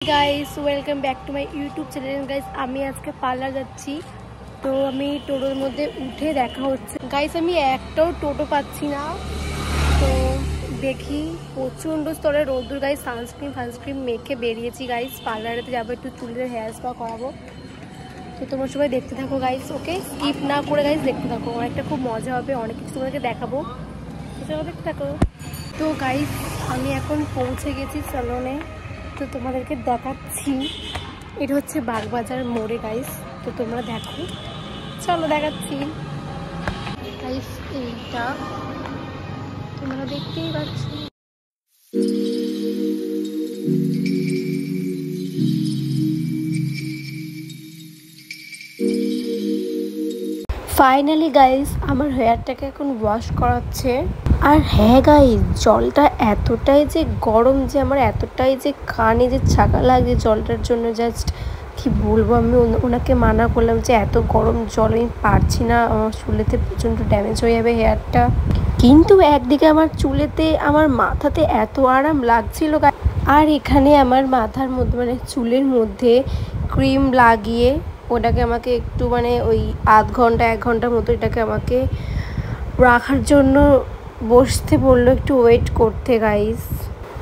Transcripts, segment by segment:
Guys welcome back to my YouTube channel. Guys আমি আজকে parlour যাচ্ছি, তো আমি টোটোর মধ্যে উঠে দেখা হচ্ছে। গাইস আমি একটাও টোটো পাচ্ছি না, তো দেখি প্রচণ্ড স্তরে রোদ্দুর। গাইস সানস্ক্রিন মেখে বেরিয়েছি। গাইস পার্লারেতে যাবো, একটু চুলের হেয়ার স্পা করাবো। তো তোমরা সবাই দেখতে থাকো গাইস, ওকে? স্কিপ না করে গাইস দেখতে থাকো, অনেকটা খুব মজা হবে, অনেক কিছু তোমাদেরকে দেখাবো। দেখতে থাকো। তো গাইস আমি এখন পৌঁছে গেছি স্যালনে, তো তোমাদেরকে দেখাচ্ছি। এটা হচ্ছে বাগবাজার মোড়ে গাইস, তো তোমরা দেখো, চলো দেখাচ্ছি। গাইস এইটা তোমরা দেখতেই পাচ্ছ। ফাইনালি গাইস আমার হেয়ারটাকে এখন ওয়াশ করাচ্ছে। আর হ্যাঁ গাইস, জলটা এতটাই যে গরম, যে আমার এতটাই যে কানে যে ছাকা লাগে জলটার জন্য, জাস্ট কি বলবো। আমি ওনাকে মানা করলাম যে এত গরম জল আমি পারছি না, আমার চুলেতে প্রচণ্ড ড্যামেজ হয়ে যাবে হেয়ারটা। কিন্তু একদিকে আমার চুলেতে, আমার মাথাতে এত আরাম লাগছিল। আর এখানে আমার মাথার মধ্যে মানে চুলের মধ্যে ক্রিম লাগিয়ে ওটাকে আমাকে একটু মানে ওই আধ ঘন্টা 1 ঘন্টার মতো এটাকে আমাকে রাখার জন্য বসতে বললো, একটু ওয়েট করতে। গাইস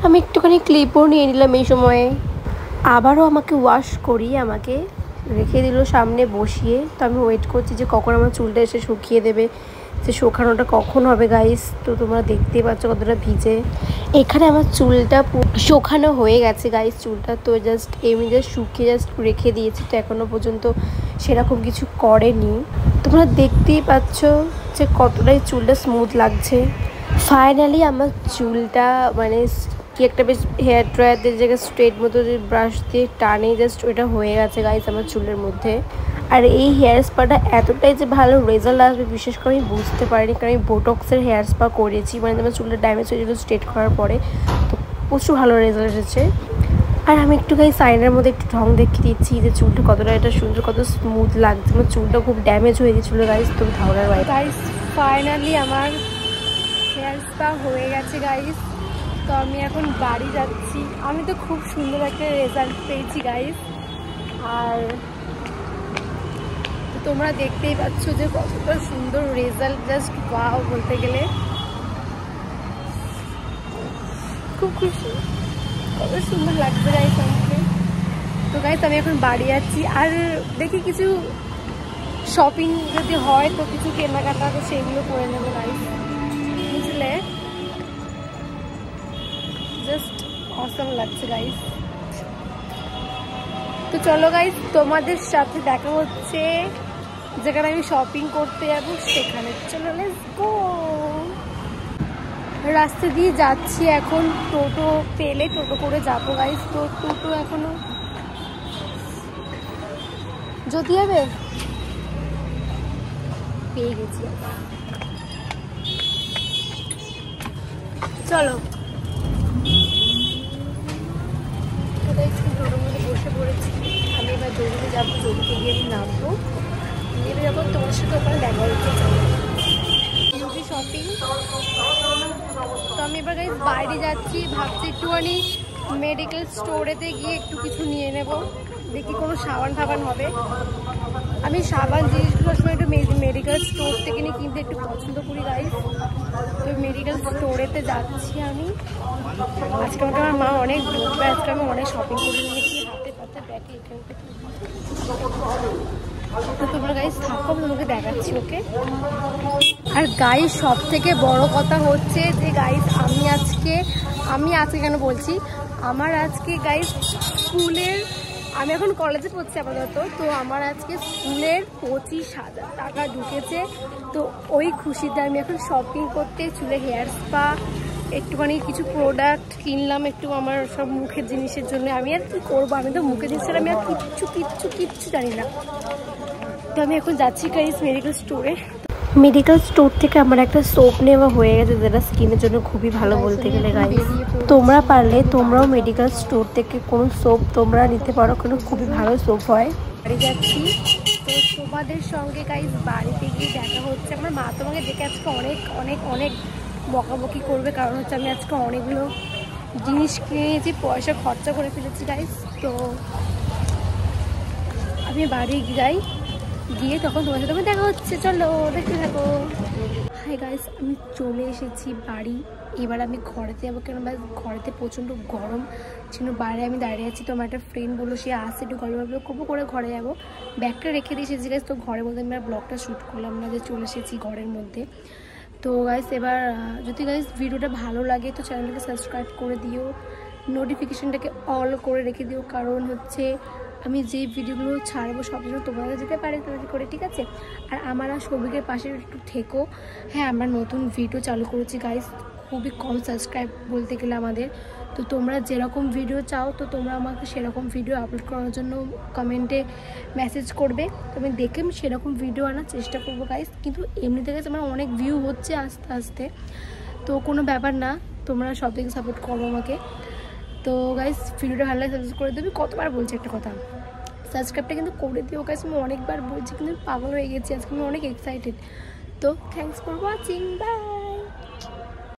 আমি একটুখানি ক্লিপও নিয়ে নিলাম এই সময়ে। আবারও আমাকে ওয়াশ করিয়ে আমাকে রেখে দিল সামনে বসিয়ে। তো আমি ওয়েট করছি যে কখন আমার চুলটা এসে শুকিয়ে দেবে, যে শুকানোটা কখন হবে। গাইস তো তোমরা দেখতেই পাচ্ছ কতটা ভিজে। এখানে আমার চুলটা শুকানো হয়ে গেছে গাইস চুলটা, তো জাস্ট এমনি জাস্ট শুকিয়ে জাস্ট রেখে দিয়েছি। তো এখনও পর্যন্ত সেরকম কিছু করেনি। তোমরা দেখতেই পাচ্ছ যে কতটাই চুলটা স্মুথ লাগছে। ফাইনালি আমার চুলটা মানে কি একটা বেশ হেয়ার ড্রায়ার দিয়ে জায়গায় স্ট্রেট মতো যে ব্রাশ দিয়ে টানে জাস্ট ওইটা হয়ে গেছে গাইস আমার চুলের মধ্যে। আর এই হেয়ার স্পাটা এতটাই যে ভালো রেজাল্ট আসবে বিশেষ করে আমি বুঝতে পারিনি, কারণ আমি বোটক্সের হেয়ার স্পা করেছি, মানে আমার চুলটা ড্যামেজ হয়ে যেত স্ট্রেট করার পরে। তো প্রচুর ভালো রেজাল্ট এসেছে। আর আমি একটু গাইস আয়নার মধ্যে একটু ঢং দেখিয়ে দিচ্ছি যে চুলটা কতটা এটা সুন্দর, কত স্মুথ লাগছে। আমার চুলটা খুব ড্যামেজ হয়ে গেছিলো গাইস, তো ধারণার বাইরে। গাইস ফাইনালি আমার হেয়ার স্পা হয়ে গেছে গাইস, তো আমি এখন বাড়ি যাচ্ছি। আমি তো খুব সুন্দর একটা রেজাল্ট পেয়েছি গাইস। আর তোমরা দেখতেই পাচ্ছ যে কতটা সুন্দর রেজাল্ট, জাস্ট ওয়াও বলতে গেলে। খুব খুশি, কত সুন্দর লাগছে গাইস আমাকে। তো গাইস আমি এখন বাড়ি যাচ্ছি, আর দেখি কিছু শপিং যদি হয় তো কিছু কেনাকাটা, তো সেগুলো করে নেবো গাইস, বুঝলে? জাস্ট অসাম লাগছে গাইস। তো চলো গাইস তোমাদের সাথে দেখা হচ্ছে যেখানে আমি শপিং করতে যাবো সেখানে। চলো লেটস গো। রাস্তা দিয়ে যাচ্ছি এখন, টোটো পেলে টোটো করে যাবো গাইস। তো টোটো এখনো যদি হবে পেয়ে গেছি। চলো টোটোর মধ্যে বসে পড়েছি। আমি এবার জরুরি যাবো, জরুরি গিয়ে আমি নামবো, নেমে যাবো। তোমার সাথে ওখানে দেখা হচ্ছে। Beauty shopping. তো আমি এবার গাইস বাইরে যাচ্ছি, ভাবছি একটুখানি মেডিকেল স্টোরেতে গিয়ে একটু কিছু নিয়ে নেব। দেখি কোনো সাবান টাবান হবে। আমি সাবান জিনিসগুলো সময় একটু মেডিকেল স্টোর থেকে নিয়ে কিনতে একটু পছন্দ করি গাইস। তো মেডিকেল স্টোরেতে যাচ্ছি আমি। আজকে আমাকে আমার মা অনেক বলবে, আজকে আমি অনেক শপিং করে নিয়েছি হাতে পাতে ব্যাগে এখান থেকে। তো তোমরা গাইস থাকো, তোমাকে দেখাচ্ছি, ওকে? আর গাইস সব থেকে বড় কথা হচ্ছে যে গাইস আমি আজকে কেন বলছি, আমার আজকে গাইস স্কুলের, আমি এখন কলেজে পড়ছি আপাতত, তো আমার আজকে স্কুলের 25,000 টাকা ঢুকেছে। তো ওই খুশিতে আমি এখন শপিং করতে চুলে হেয়ার স্পা, একটুখানি কিছু প্রোডাক্ট কিনলাম একটু আমার সব মুখের জিনিসের জন্য। আমি আর কি করবো, আমি তো মুখের জিনিসের আমি আর কিচ্ছু জানি না। তো আমি এখন যাচ্ছি গাইস মেডিকেল স্টোরে। মেডিকেল স্টোর থেকে আমার একটা সোপ নেওয়া হয়ে গেছে, যেটা স্কিনের জন্য খুবই ভালো বলতে গেলে গাইস। তোমরা পারলে তোমরাও মেডিকেল স্টোর থেকে কোনো সোপ তোমরা নিতে পারো, কোনো খুবই ভালো সোপ হয়। বাড়ি যাচ্ছি, তো তোমাদের সঙ্গে গাইস বাড়িতে গিয়ে দেখা হচ্ছে। আমার মা তোমাকে দেখে আজকে অনেক অনেক অনেক বকাবকি করবে, কারণ হচ্ছে আমি আজকে অনেকগুলো জিনিস কিনেছি, পয়সা খরচা করে ফেলেছি গাইস। তো আমি বাড়ি যাই, গিয়ে তখন তোমার সাথে দেখা হচ্ছে, চলো দেখতে থাকো। হাই গাইস, আমি চলে এসেছি বাড়ি। এবার আমি ঘরেতে যাবো, কেন ঘরেতে প্রচণ্ড গরম ছিল, বাইরে আমি দাঁড়িয়ে আছি। তো আমার একটা ফ্রেন্ড বললো সে আসছে, একটু গল্প করবো করে ঘরে যাবো। ব্যাগটা রেখে দিয়ে এসেছি গাইস। তো ঘরের মধ্যে আমি আর ব্লগটা শ্যুট করলাম না, যে চলে এসেছি ঘরের মধ্যে। তো গাইস এবার যদি গাইস ভিডিওটা ভালো লাগে তো চ্যানেলটাকে সাবস্ক্রাইব করে দিও, নোটিফিকেশানটাকে অল করে রেখে দিও, কারণ হচ্ছে আমি যে ভিডিওগুলো ছাড়বো সব জন্য তোমরা যেতে পারে তাদের করে, ঠিক আছে? আর আমার আর সৌভিকের পাশে একটু থেকো। হ্যাঁ, আমরা নতুন ভিডিও চালু করেছি গাইস, খুবই কম সাবস্ক্রাইব বলতে গেলে আমাদের। তো তোমরা যেরকম ভিডিও চাও তো তোমরা আমাকে সেরকম ভিডিও আপলোড করার জন্য কমেন্টে মেসেজ করবে, তুমি দেখে আমি সেরকম ভিডিও আনার চেষ্টা করবো গাইস। কিন্তু এমনিতে গাইস আমার অনেক ভিউ হচ্ছে আস্তে আস্তে, তো কোনো ব্যাপার না, তোমরা সব থেকে সাপোর্ট করো আমাকে। তো গাইস ভিডিওটা ভালো লাগে সাবস্ক্রাইব করে দেবে। কতবার বলছি একটা কথা, সাবস্ক্রাইবটা কিন্তু করে দিও গাইস, আমি অনেকবার বলছি কিন্তু পাগল হয়ে গেছি আজকে, আমি অনেক এক্সাইটেড। তো থ্যাংকস ফর ওয়াচিং, বাই।